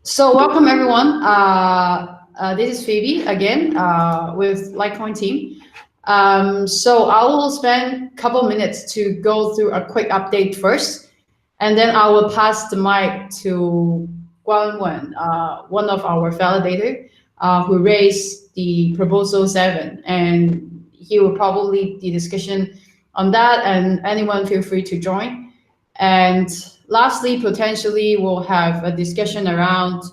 So welcome everyone. This is Phoebe again with LikeCoin team. So I will spend a couple minutes to go through a quick update first, and then I will pass the mic to Guan Wen, one of our validator, who raised the proposal 7, and he will probably lead the discussion on that. And anyone feel free to join. And lastly, potentially, we'll have a discussion around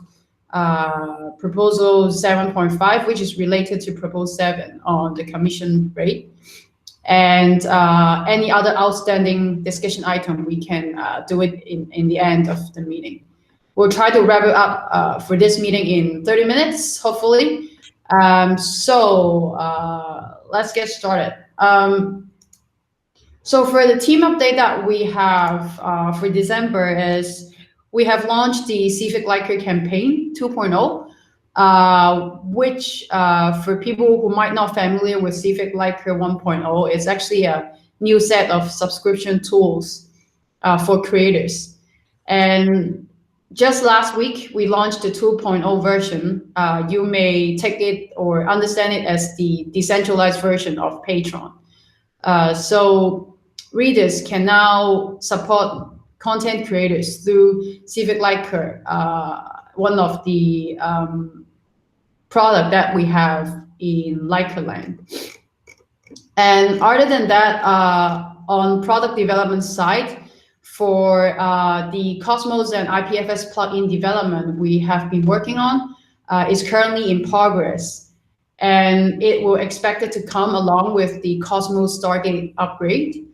proposal 7.5, which is related to proposal 7 on the commission rate. And any other outstanding discussion item, we can do it in the end of the meeting. We'll try to wrap it up for this meeting in 30 minutes, hopefully. Let's get started. So for the team update that we have for December is we have launched the Civic Liker campaign 2.0, which for people who might not familiar with Civic Liker 1.0, is actually a new set of subscription tools for creators. And just last week, we launched the 2.0 version. You may take it or understand it as the decentralized version of Patreon. So readers can now support content creators through Civic Liker, one of the product that we have in Likerland. And other than that, on product development side, for the Cosmos and IPFS plugin development we have been working on is currently in progress. And it will expected to come along with the Cosmos Stargate upgrade.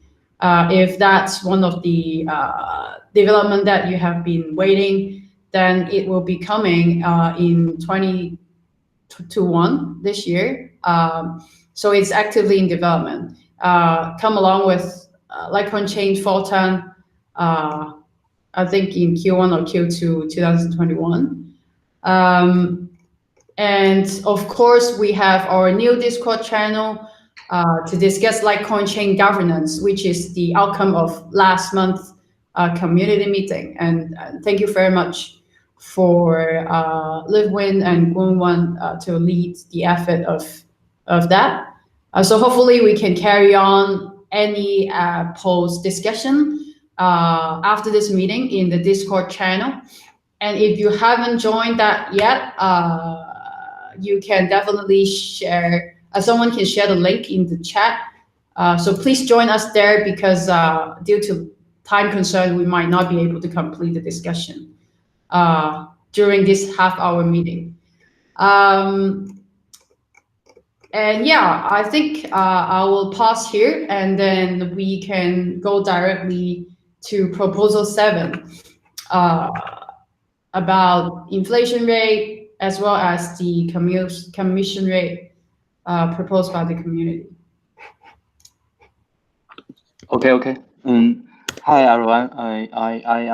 If that's one of the development that you have been waiting, then it will be coming in 2021 this year. So it's actively in development. Come along with LikeCoin Chain Photon, I think in Q1 or Q2 2021. And of course, we have our new Discord channel to discuss LikeCoin chain governance, which is the outcome of last month's community meeting. And thank you very much for LiveWin and Gunwan to lead the effort of that. So hopefully we can carry on any post discussion after this meeting in the Discord channel. And if you haven't joined that yet, you can definitely share. Someone can share the link in the chat. So please join us there because due to time concern, we might not be able to complete the discussion during this half-hour meeting. And yeah, I think I will pause here and then we can go directly to proposal 7 about inflation rate as well as the commission rate proposed by the community. Okay. Hi everyone. I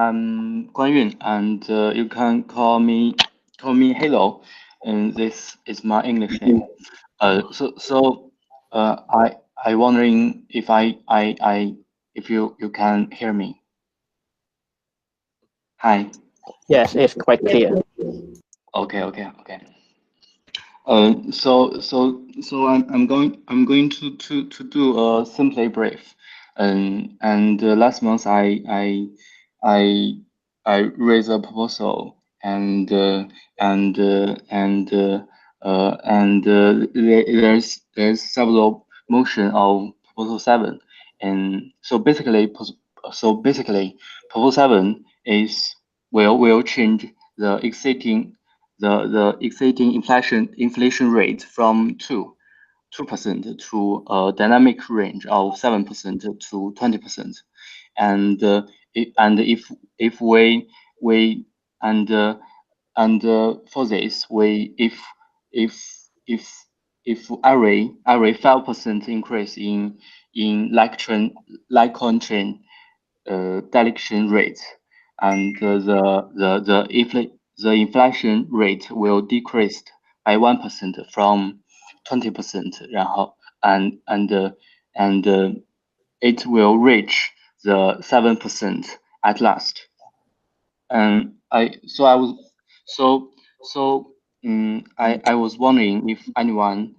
am Guan Yun, and you can call me Hello, and this is my English name. I wondering if if you can hear me. Hi. Yes, it's quite clear. Okay. So I'm going to do a simply brief, and last month I raised a proposal and there's several motion of proposal 7, and so basically proposal 7 is will change the existing inflation rate from 2% to a dynamic range of 7% to 20%, and if we for this if every 5% increase in LikeCoin chain direction rate, and the inflation rate will decrease by 1% from 20%, and it will reach the 7% at last. And So I was wondering if anyone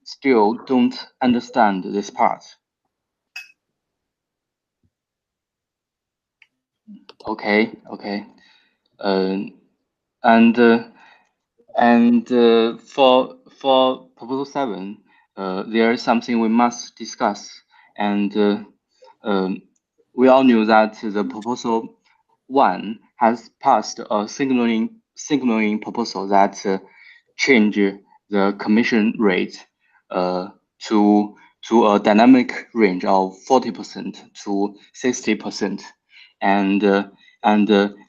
still don't understand this part. Okay, okay. Uh, and for proposal 7, there is something we must discuss, and um, we all knew that the proposal 1 has passed a signaling proposal that change the commission rate uh, to a dynamic range of 40% to 60%, and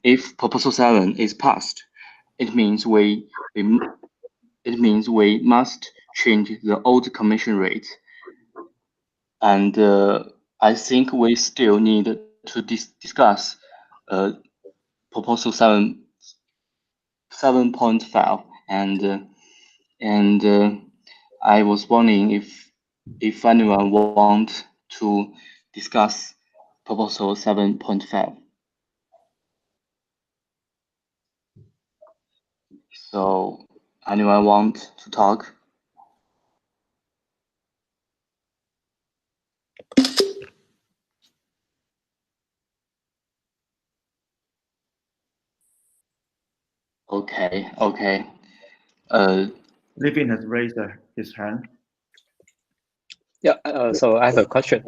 if proposal 7 is passed, it means we must change the old commission rate, and I think we still need to discuss uh, proposal 7.5, and I was wondering if anyone want to discuss proposal 7.5. So anyone want to talk? Okay, okay. Livin has raised his hand. Yeah, so I have a question.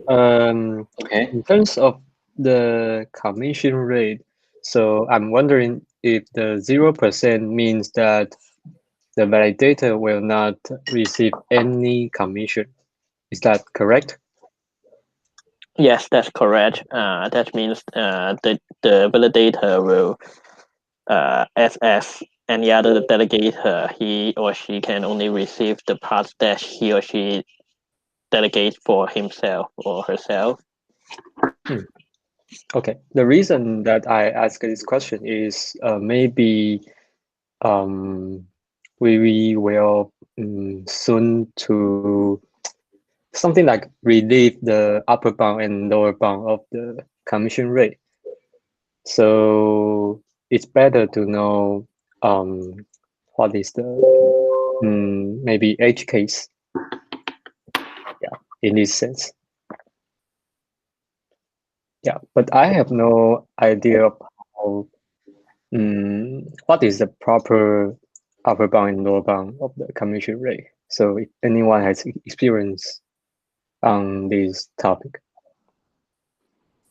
Okay. In terms of the commission rate, so I'm wondering if the 0% means that the validator will not receive any commission. Is that correct? Yes, that's correct. That means the validator will, as any other delegator, he or she can only receive the parts that he or she delegates for himself or herself. Okay. The reason that I ask this question is maybe we will soon to something like relieve the upper bound and lower bound of the commission rate. So it's better to know what is the maybe edge case. Yeah, in this sense. Yeah, but I have no idea of how what is the proper upper bound and lower bound of the commission rate. So if anyone has experience on this topic,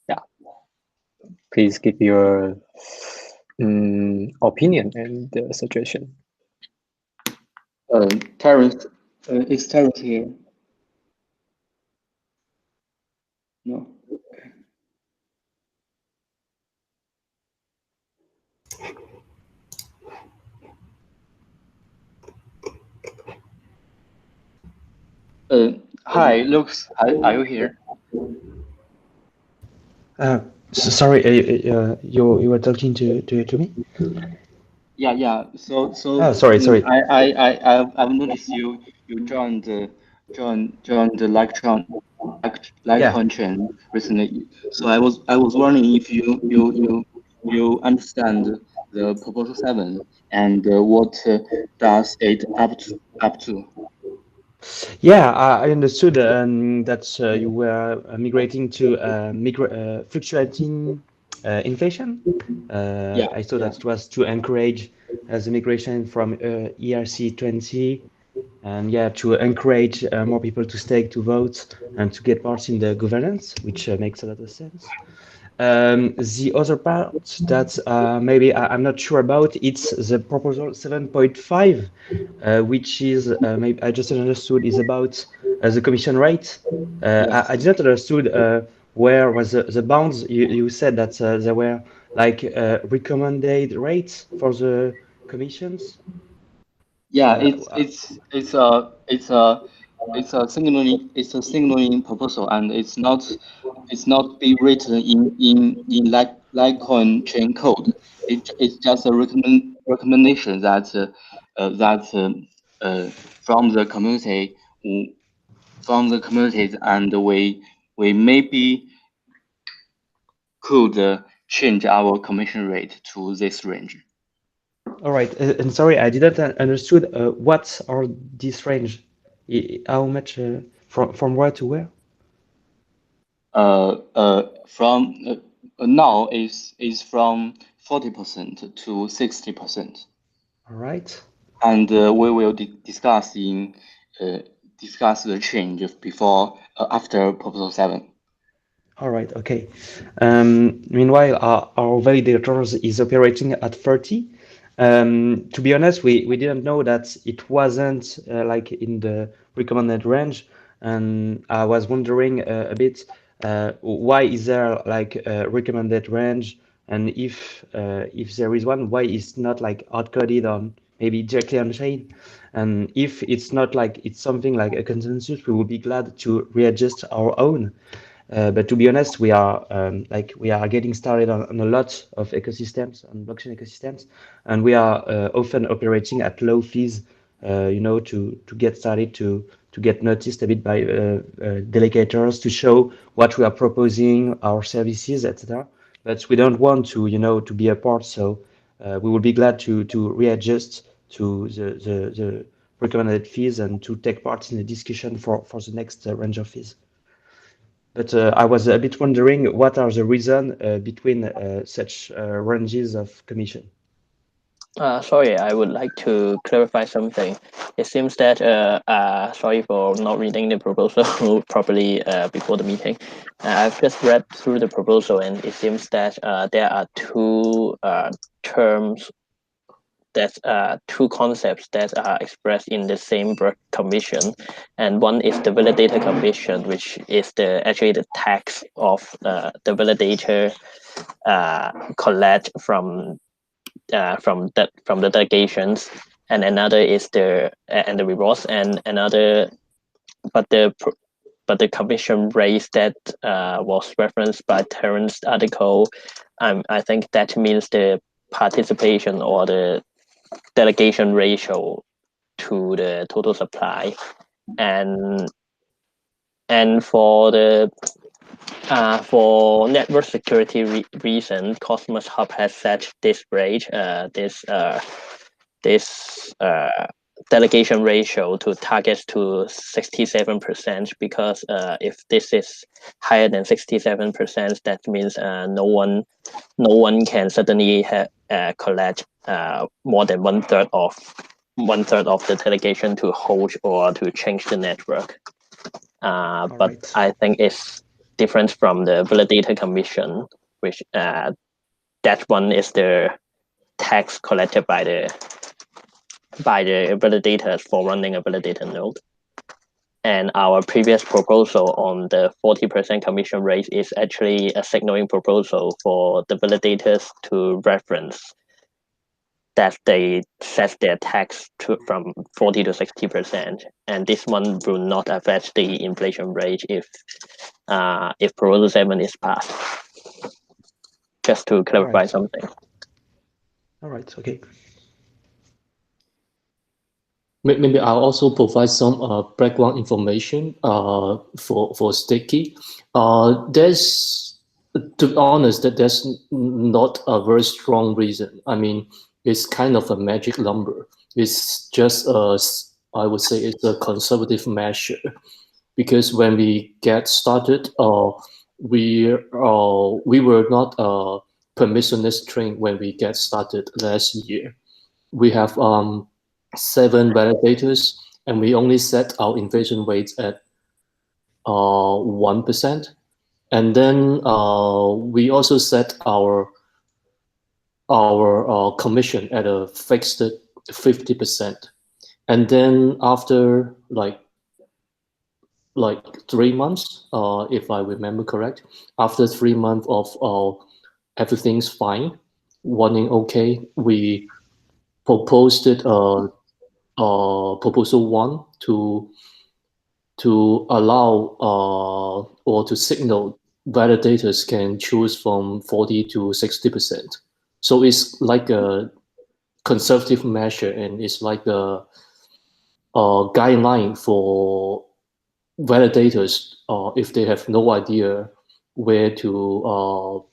yeah, please give your opinion and suggestion. Terence, is Terence here? No. Hi, Lux, are you here? Sorry, you were talking to me? Yeah. So Oh, sorry. I've noticed you joined the LikeCoin chain recently. So I was wondering if you understand the proposal 7 and what does it up to? Yeah, I understood that you were migrating to fluctuating inflation. Yeah. I thought that it was to encourage the migration from ERC20 and yeah, to encourage more people to stake, to vote, and to get part in the governance, which makes a lot of sense. The other part that maybe I'm not sure about, it's the proposal 7.5, which is maybe I just understood is about the commission rate. Yes. I did not understood where was the bounds. You said that there were like recommended rates for the commissions. Yeah, Uh, it's a signaling proposal, and it's not be written in LikeCoin chain code. It's just a recommendation that from the community, and we maybe could change our commission rate to this range. All right, and sorry, I didn't understood what are this range? How much from where to where? From now is from 40% to 60%, All right. and we will discuss discuss the change before after Proposal 7. All right, okay. Meanwhile, our validators is operating at 30. To be honest, we didn't know that it wasn't like in the recommended range, and I was wondering a bit why is there like a recommended range, and if there is one, why it's not like hard coded on maybe directly on chain, and if it's not like it's something like a consensus, we will be glad to readjust our own. But to be honest, we are getting started on a lot of ecosystems, on blockchain ecosystems, and we are often operating at low fees, to get started, to get noticed a bit by delegators, to show what we are proposing, our services, etc. But we don't want to, to be a part. So we will be glad to readjust to the recommended fees and to take part in the discussion for the next range of fees. But I was a bit wondering what are the reasons between such ranges of commission. Sorry, I would like to clarify something. It seems that, sorry for not reading the proposal properly before the meeting. I've just read through the proposal, and it seems that there are two terms, two concepts that are expressed in the same work commission, and one is the validator commission, which is actually the tax of the validator collect from the delegations, and another is the rewards, and another, but the commission rate that was referenced by Terrence's article, I think that means the participation or the delegation ratio to the total supply, and for the for network security reason, Cosmos Hub has set this rate, this delegation ratio to target to 67%, because if this is higher than 67%, that means no one can suddenly collect more than one third of the delegation to hold or to change the network. But right. I think it's different from the validator commission, which that one is the tax collected by the validators for running a validator node. And our previous proposal on the 40% commission rate is actually a signaling proposal for the validators to reference that they set their tax from 40 to 60%, and this one will not affect the inflation rate if Proposal 7 is passed. Just to clarify something. All right. Okay. Maybe I'll also provide some background information for Sticky. There's, to be honest, that there's not a very strong reason. I mean, it's kind of a magic number. It's just I would say it's a conservative measure, because when we get started, we were not permissionless trained when we get started last year. We have 7 validators, and we only set our inflation rates at 1%. And then we also set our commission at a fixed 50%. And then after like 3 months, if I remember correct, after 3 months of everything's fine, running okay, we proposed it Proposal 1 to allow or to signal validators can choose from 40 to 60%. So it's like a conservative measure, and it's like a guideline for validators if they have no idea where to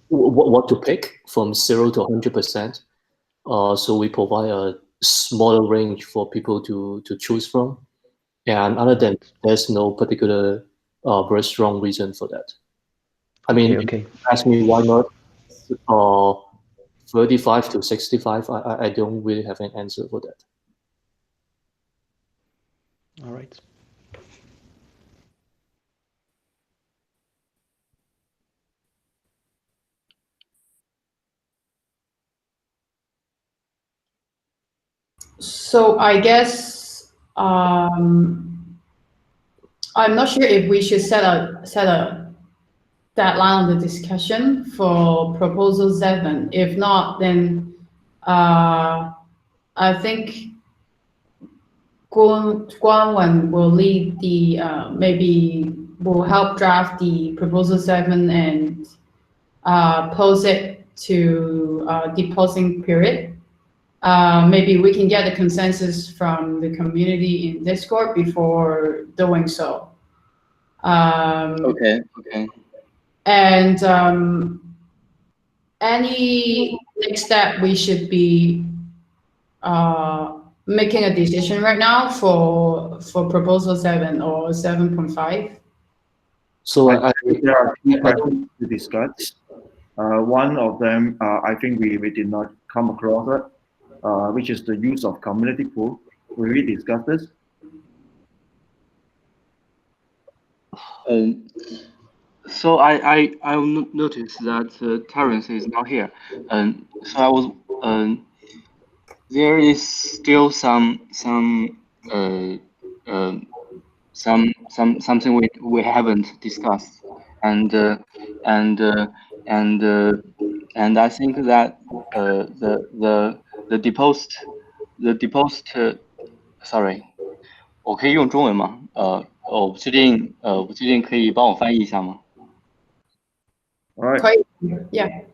what to pick from 0 to 100%. so we provide a smaller range for people to choose from. And other than there's no particular very strong reason for that. I mean, Okay. ask me why not 35 to 65. I don't really have an answer for that. All right. So I guess I'm not sure if we should set a deadline on the discussion for proposal 7. If not, then I think Guanwen will lead the maybe will help draft the proposal 7 and post it to depositing period. Maybe we can get a consensus from the community in Discord before doing so. Okay. And any next step we should be making a decision right now for proposal 7 or 7.5. So I think there are two questions to discuss. One of them, I think we did not come across it, which is the use of community pool. Will we discuss this? So I noticed that Terence is not here, so I was there is still something we haven't discussed, and I think that the deposit sorry，我可以用中文吗？我不确定可以帮我翻译一下吗？ All right. Yeah.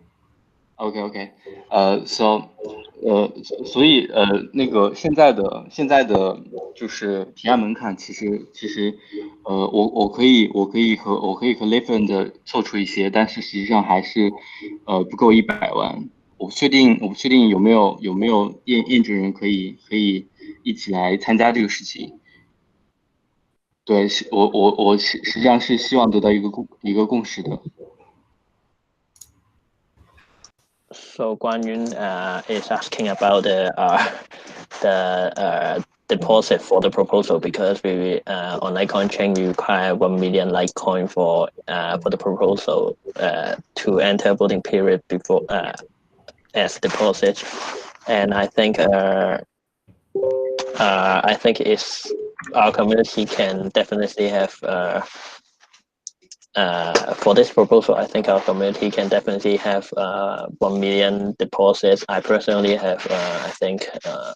OK， 所以那个现在的就是提案门槛，其实我可以和 Liffen 凑出一些，但是实际上还是不够100万。我不确定有没有验证人可以一起来参加这个事情。对，我实际上是希望得到一个共识的。So Guan Yun is asking about the deposit for the proposal, because we on LikeCoin chain we require 1 million LikeCoin for the proposal to enter voting period before as deposit, and I think it's our community can definitely have for this proposal, I think our community can definitely have 1 million deposits. I personally have, I think,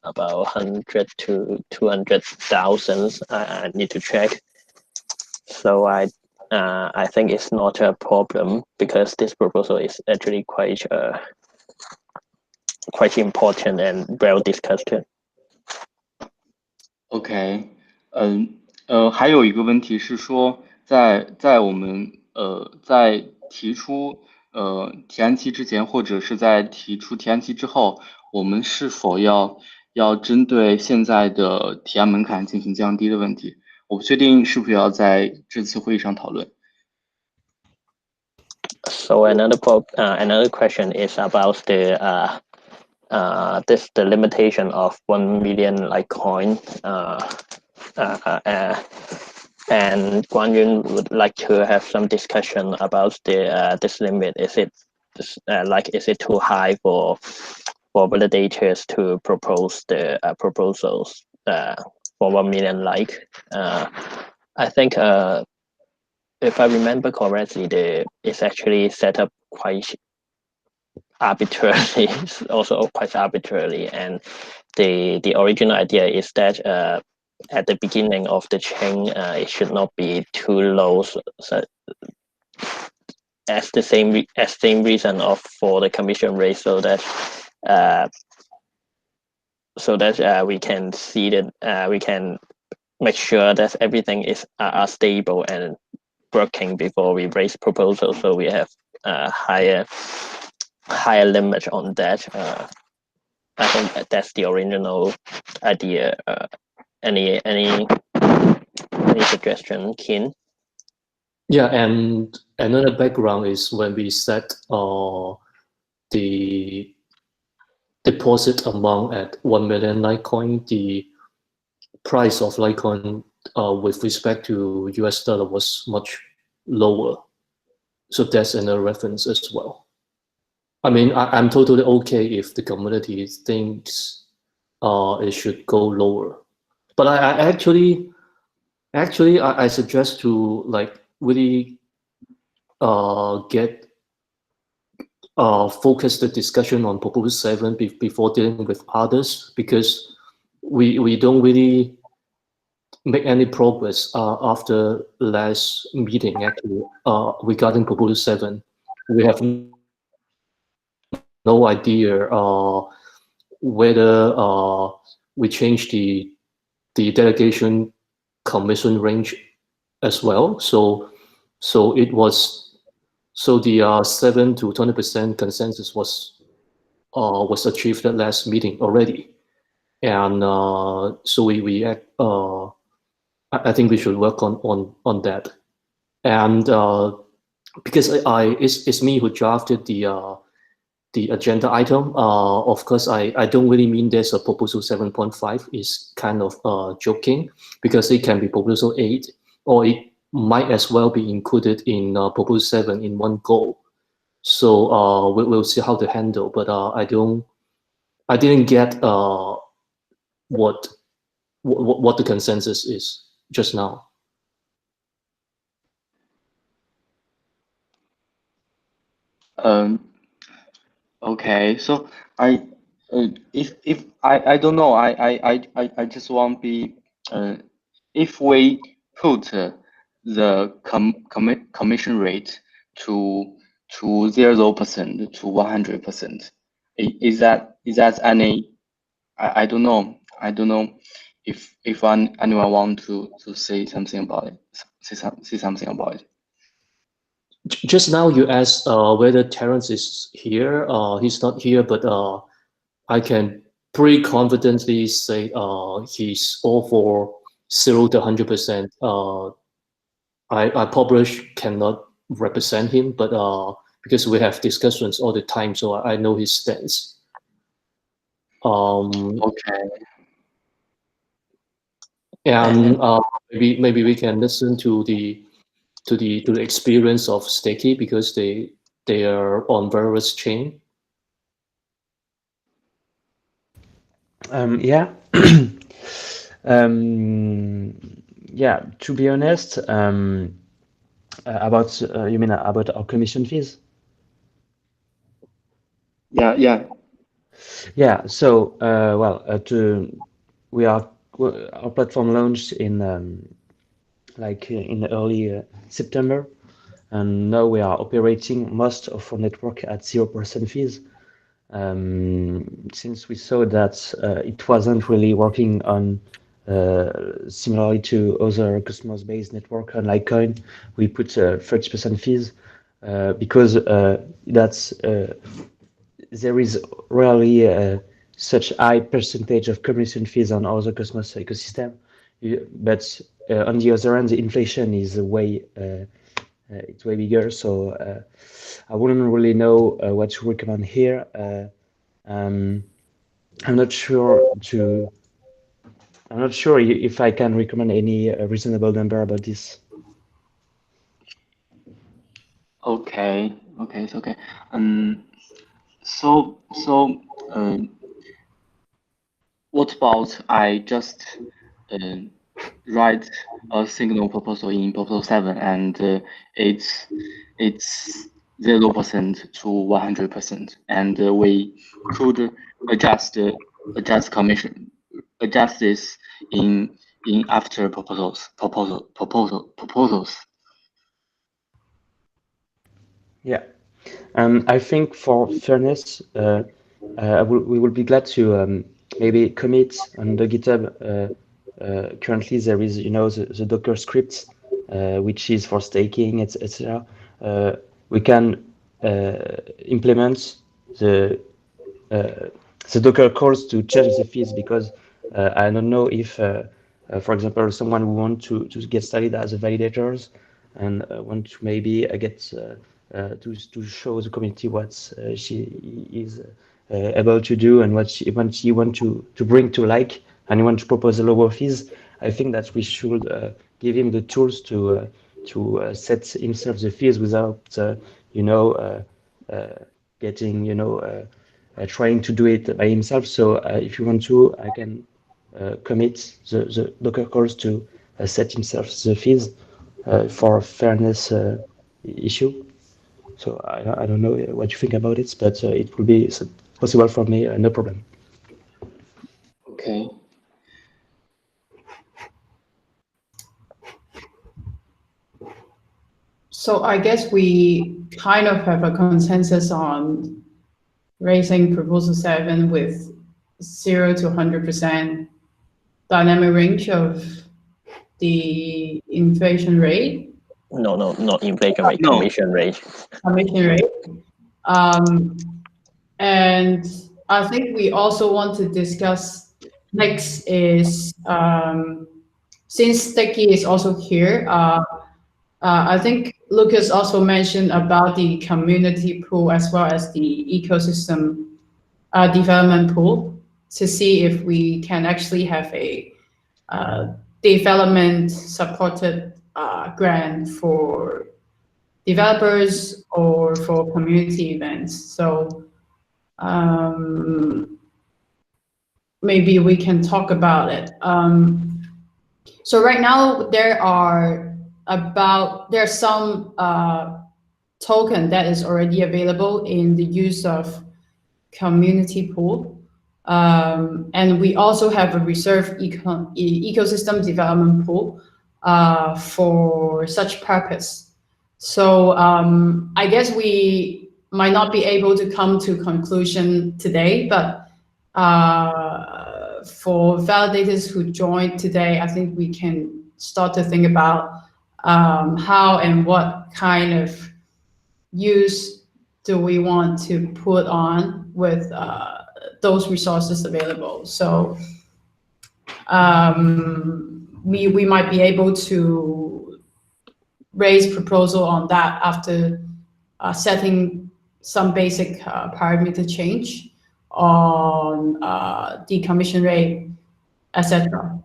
about 100 to 200,000. I need to check. So I think it's not a problem, because this proposal is actually quite important and well discussed. OK， 还有一个问题是说，在我们在提出提案期之前，或者是在提出提案期之后，我们是否要针对现在的提案门槛进行降低的问题？我不确定是不是要在这次会议上讨论。So another question is about the the limitation of 1 million LikeCoin. And Guan Yun would like to have some discussion about this limit. Is it is it too high for validators to propose the proposals for 1 million like? I think if I remember correctly, it's actually set up quite arbitrarily, also quite arbitrarily, and the original idea is that at the beginning of the chain, it should not be too low, so as the same reason for the commission rate, so that we can see that we can make sure that everything is stable and working before we raise proposals. So we have higher limit on that. I think that's the original idea. Any suggestion, Kin? Yeah, and another background is when we set the deposit amount at 1 million LikeCoin, the price of LikeCoin with respect to US dollar was much lower. So that's another reference as well. I mean, I'm totally okay if the community thinks it should go lower. But I actually I suggest to like really get focus the discussion on Proposal 7 before dealing with others, because we don't really make any progress after last meeting actually regarding Proposal 7. We have no idea whether we change the delegation commission range as well. So it was the 7 to 20% consensus was achieved at last meeting already, and so I think we should work on that, and because it's me who drafted the agenda item. Of course, I don't really mean there's a proposal 7.5 is kind of joking, because it can be proposal 8, or it might as well be included in proposal 7 in one go. So we'll see how to handle. But I didn't get what the consensus is just now. Okay, so if I don't know, I just want to be if we put the commission rate to 0% to 100%, is that any? I don't know. I don't know if anyone want to say something about it. Say something about it. Just now you asked whether Terence is here. He's not here, but I can pretty confidently say he's all for 0 to 100%. I probably cannot represent him, but because we have discussions all the time, so I know his stance. Okay. And maybe we can listen to the experience of Sticky, because they are on various chain. Yeah. Yeah, to be honest, about you mean about our commission fees? Yeah. So our platform launched in in early September, and now we are operating most of our network at 0% fees. Since we saw that it wasn't really working on similarly to other customers-based network on LikeCoin, we put 30% fees because that's there is rarely such high percentage of commission fees on other customers ecosystem. But on the other hand, the inflation is it's way bigger. So I wouldn't really know what to recommend here. I'm not sure if I can recommend any reasonable number about this. Okay. It's okay. So what about I just write a single proposal in proposal 7, and it's 0% to 100%, and we could adjust this in after proposals. Yeah, I think for fairness, we will be glad to maybe commit on the GitHub. Currently, there is the Docker script, which is for staking, etc. We can implement the the Docker calls to change the fees, because I don't know if, for example, someone who want to get started as a validators and want to maybe get to show the community what she is able to do and what she want to bring to Like, and you want to propose a lower fees. I think that we should give him the tools to set himself the fees without getting trying to do it by himself. So if you want to, I can commit the Docker calls to set himself the fees for fairness issue. So I don't know what you think about it, but it will be possible for me, no problem. Okay. So I guess we kind of have a consensus on raising proposal 7 with 0 to 100% dynamic range of the inflation rate. No, not inflation rate, No. commission rate. Commission rate. And I think we also want to discuss next is, since Sticky is also here, I think Lucas also mentioned about the community pool as well as the ecosystem development pool, to see if we can actually have a development supported grant for developers or for community events. So maybe we can talk about it. So right now there are some token that is already available in the use of community pool. And we also have a reserve ecosystem development pool for such purpose. So I guess we might not be able to come to conclusion today, but for validators who joined today, I think we can start to think about how and what kind of use do we want to put on with those resources available. So we might be able to raise proposal on that after setting some basic parameter change on the commission rate, etc.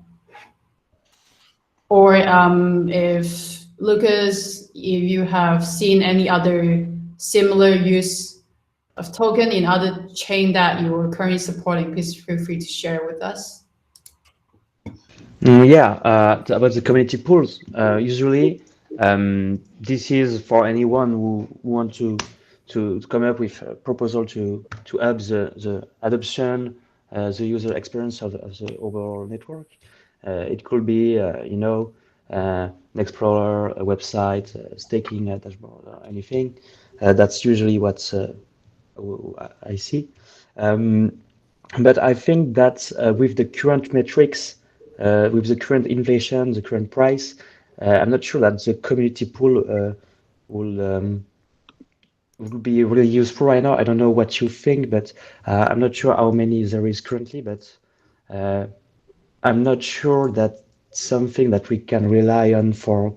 Or if Lucas, if you have seen any other similar use of token in other chain that you are currently supporting, please feel free to share with us. About the community pools, usually this is for anyone who want to come up with a proposal to up the adoption, the user experience of the overall network. It could be an explorer, a website, staking dashboard, or anything. That's usually what I see. But I think that with the current metrics, with the current inflation, the current price, I'm not sure that the community pool will be really useful right now. I don't know what you think, but I'm not sure how many there is currently, but I'm not sure that something that we can rely on for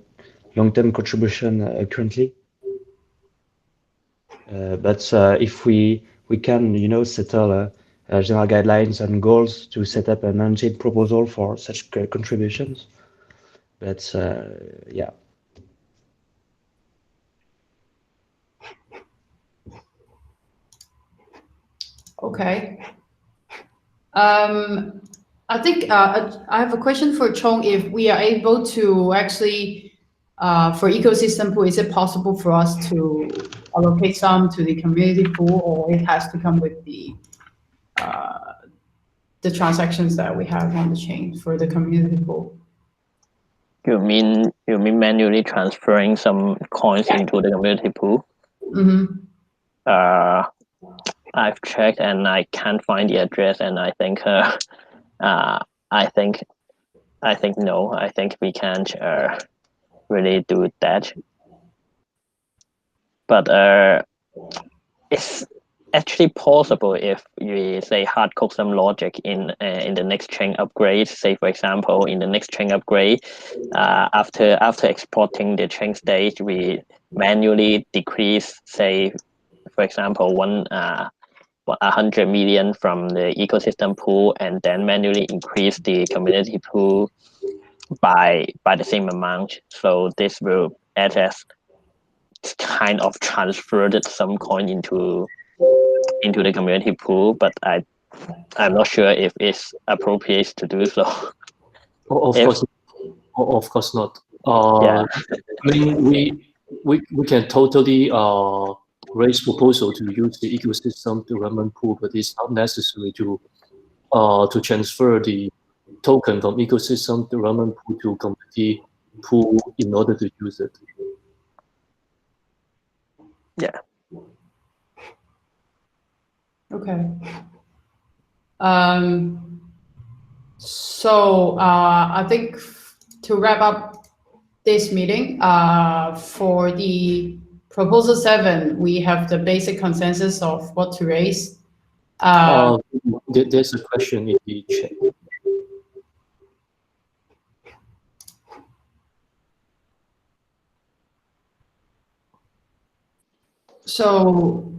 long-term contribution currently. But if we can, settle general guidelines and goals to set up an on-chain proposal for such contributions. But yeah. Okay. I think I have a question for Chong. If we are able to actually, for ecosystem pool, is it possible for us to allocate some to the community pool, or it has to come with the transactions that we have on the chain for the community pool? You mean manually transferring some coins into the community pool? Mm-hmm. I've checked and I can't find the address, and I think no. I think we can't really do that. But actually possible if we say hard code some logic in the next chain upgrade. Say for example, in the next chain upgrade, after exporting the chain state, we manually decrease, say for example, 100 million from the ecosystem pool, and then manually increase the community pool by the same amount. So this will act as kind of transferred some coin into the community pool, but I'm not sure if it's appropriate to do so. Of course not. Yeah. I mean, we can totally raise proposal to use the ecosystem development pool, but it's not necessary to transfer the token from ecosystem development pool to community pool in order to use it. Yeah. Okay. So I think to wrap up this meeting, for the proposal 7, we have the basic consensus of what to raise. There's a question in the chat. So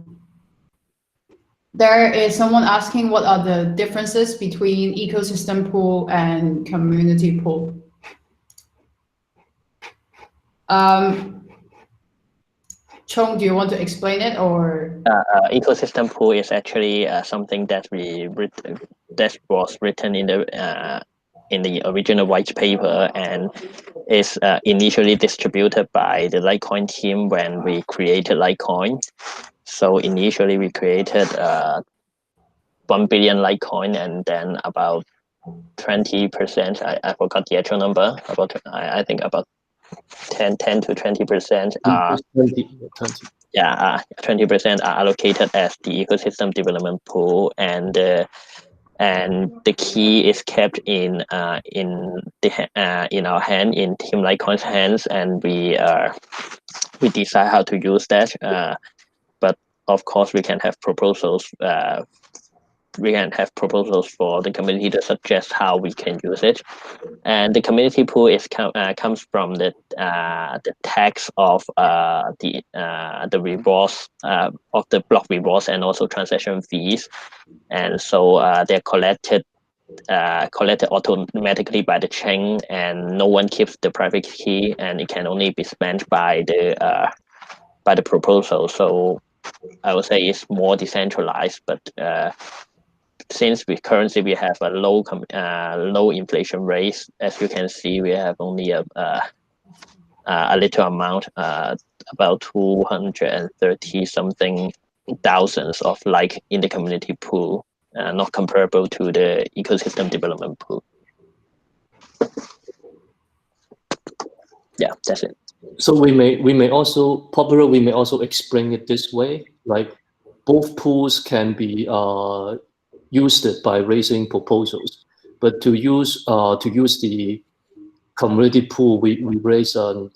there is someone asking what are the differences between ecosystem pool and community pool. Chong, do you want to explain it, or? Ecosystem pool is actually something that was written in the original white paper, and is initially distributed by the LikeCoin team when we created LikeCoin. So initially we created 1 billion LikeCoin, and then about 20%, I forgot the actual number, I think about 10 to 20%. 20% are allocated as the ecosystem development pool, and the key is kept in our hand, in Team LikeCoin's hands, and we decide how to use that. But of course, we can have proposals. We can have proposals for the community to suggest how we can use it. And the community pool comes from the tax of the rewards, of the block rewards, and also transaction fees, and so they're collected automatically by the chain, and no one keeps the private key, and it can only be spent by the proposal. So I would say it's more decentralized, but since we currently have a low inflation rate, as you can see, we have only a little amount, about 230 something thousands of like in the community pool, not comparable to the ecosystem development pool. Yeah, that's it. So we may also explain it this way, like both pools can be used by raising proposals, but to use the community pool, we raise a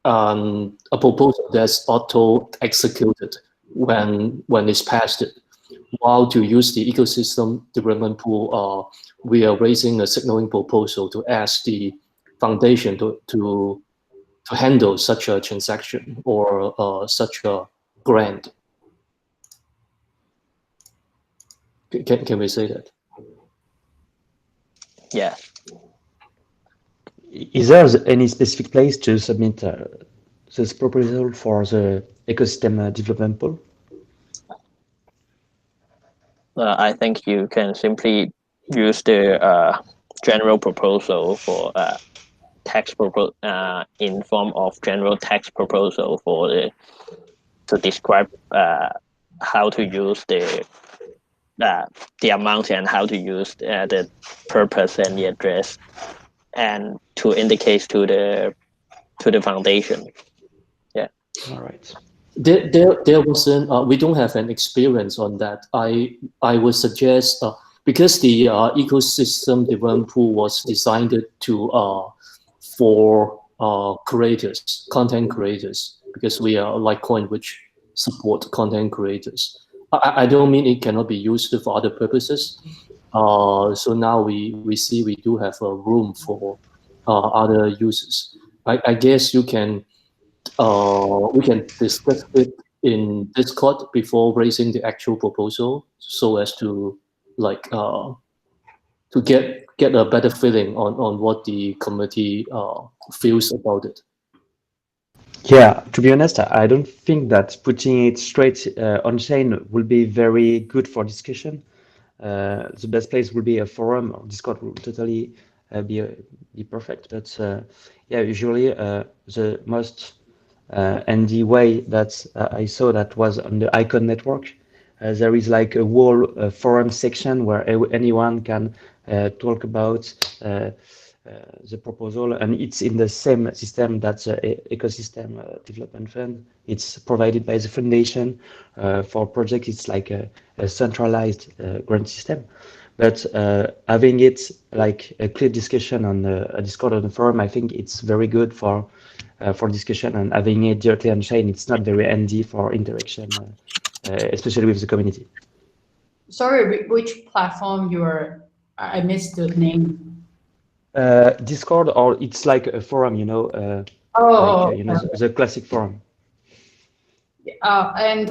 proposal that's auto executed when it's passed. While to use the ecosystem development pool, we are raising a signaling proposal to ask the foundation to handle such a transaction or such a grant. Can we say that? Yeah. Is there any specific place to submit this proposal for the ecosystem development pool? I think you can simply use the general proposal for tax proposal in form of general tax proposal to describe how to use the amount and how to use the purpose and the address, and to indicate to the foundation. Yeah. All right. There wasn't. We don't have an experience on that. I would suggest because the ecosystem development pool was designed to for creators, content creators, because we are LikeCoin, which support content creators. I don't mean it cannot be used for other purposes. So now we see we do have a room for other users. I guess you can we can discuss it in Discord before raising the actual proposal, so as to like to get a better feeling on what the committee feels about it. Yeah, to be honest, I don't think that putting it straight on chain will be very good for discussion. The best place will be a forum, or Discord will totally be perfect. But yeah, usually the most ND way that I saw that was on the Icon network. There is like a whole forum section where anyone can talk about the proposal, and it's in the same system that the ecosystem development fund. It's provided by the foundation. For project, it's like a centralized grant system. But having it like a clear discussion on a Discord or the forum, I think it's very good for discussion, and having it directly on chain, it's not very handy for interaction, especially with the community. Sorry, which platform you're? I missed the name. Discord, or it's like a forum, you know, you know, the classic forum. And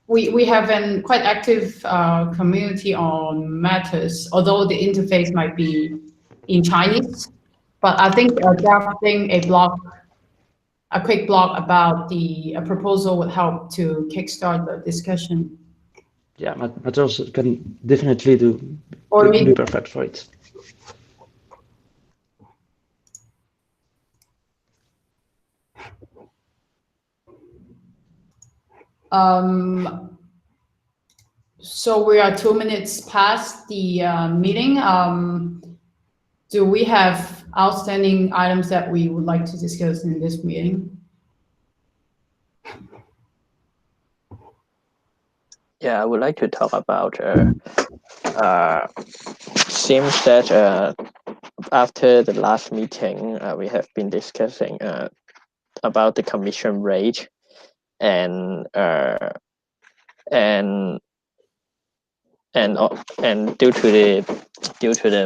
we have a quite active community on Matters, although the interface might be in Chinese. But I think drafting a quick blog about the proposal would help to kickstart the discussion. Yeah, Matters can definitely be perfect for it. So we are 2 minutes past the meeting. Do we have outstanding items that we would like to discuss in this meeting? Yeah, I would like to talk about seems that after the last meeting, we have been discussing about the commission rate and due to the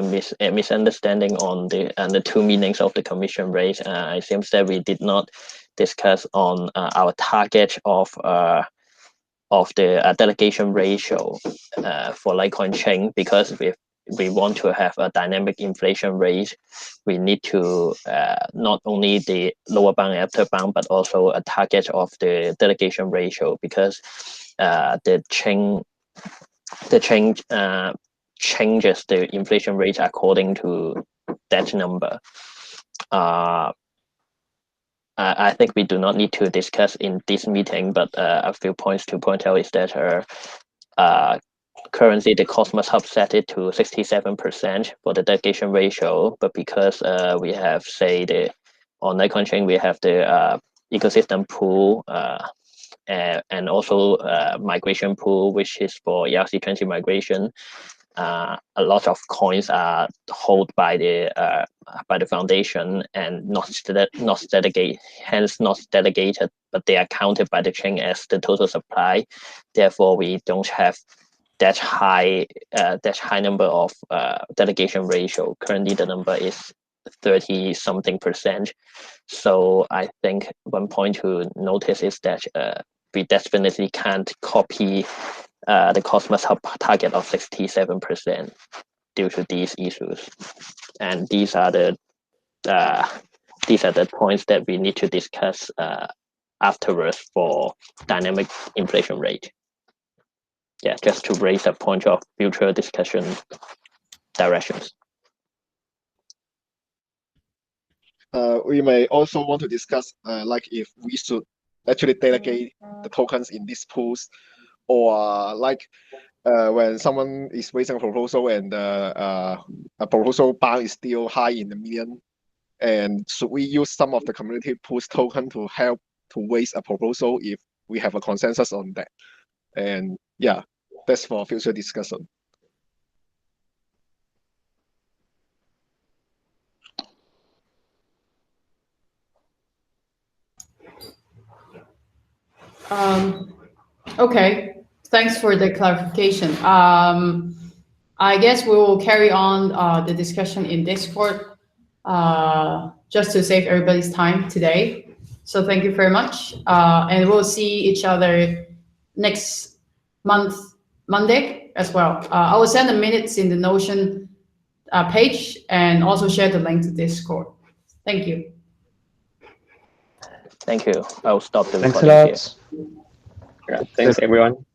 misunderstanding on the two meanings of the commission rate, it seems that we did not discuss on our target of the delegation ratio for LikeCoin chain, because we want to have a dynamic inflation rate. We need to not only the lower bound and upper bound, but also a target of the delegation ratio, because the chain changes the inflation rate according to that number. I think we do not need to discuss in this meeting, but a few points to point out is that currently the Cosmos Hub set it to 67% for the delegation ratio, but because we have, say, on LikeCoin chain, we have the ecosystem pool and also migration pool, which is for ERC20 migration. A lot of coins are held by the foundation and not delegated, but they are counted by the chain as the total supply. Therefore, we don't have that high number of delegation ratio. Currently, the number is 30-something%. So I think one point to notice is that we definitely can't copy the Cosmos Hub target of 67% due to these issues, and these are the points that we need to discuss afterwards for dynamic inflation rate. Yeah, just to raise a point of future discussion directions. We may also want to discuss like if we should actually delegate the tokens in these pools, or like when someone is raising a proposal and a proposal bound is still high in the million, and should we use some of the community pools token to help to raise a proposal if we have a consensus on that? And yeah, that's for future discussion. Okay, thanks for the clarification. I guess we will carry on the discussion in Discord just to save everybody's time today. So thank you very much. And we'll see each other next month, Monday as well. I will send the minutes in the Notion page and also share the link to Discord. Thank you. Thank you. I'll stop the Thanks a recording here. lot. Yeah, thanks everyone.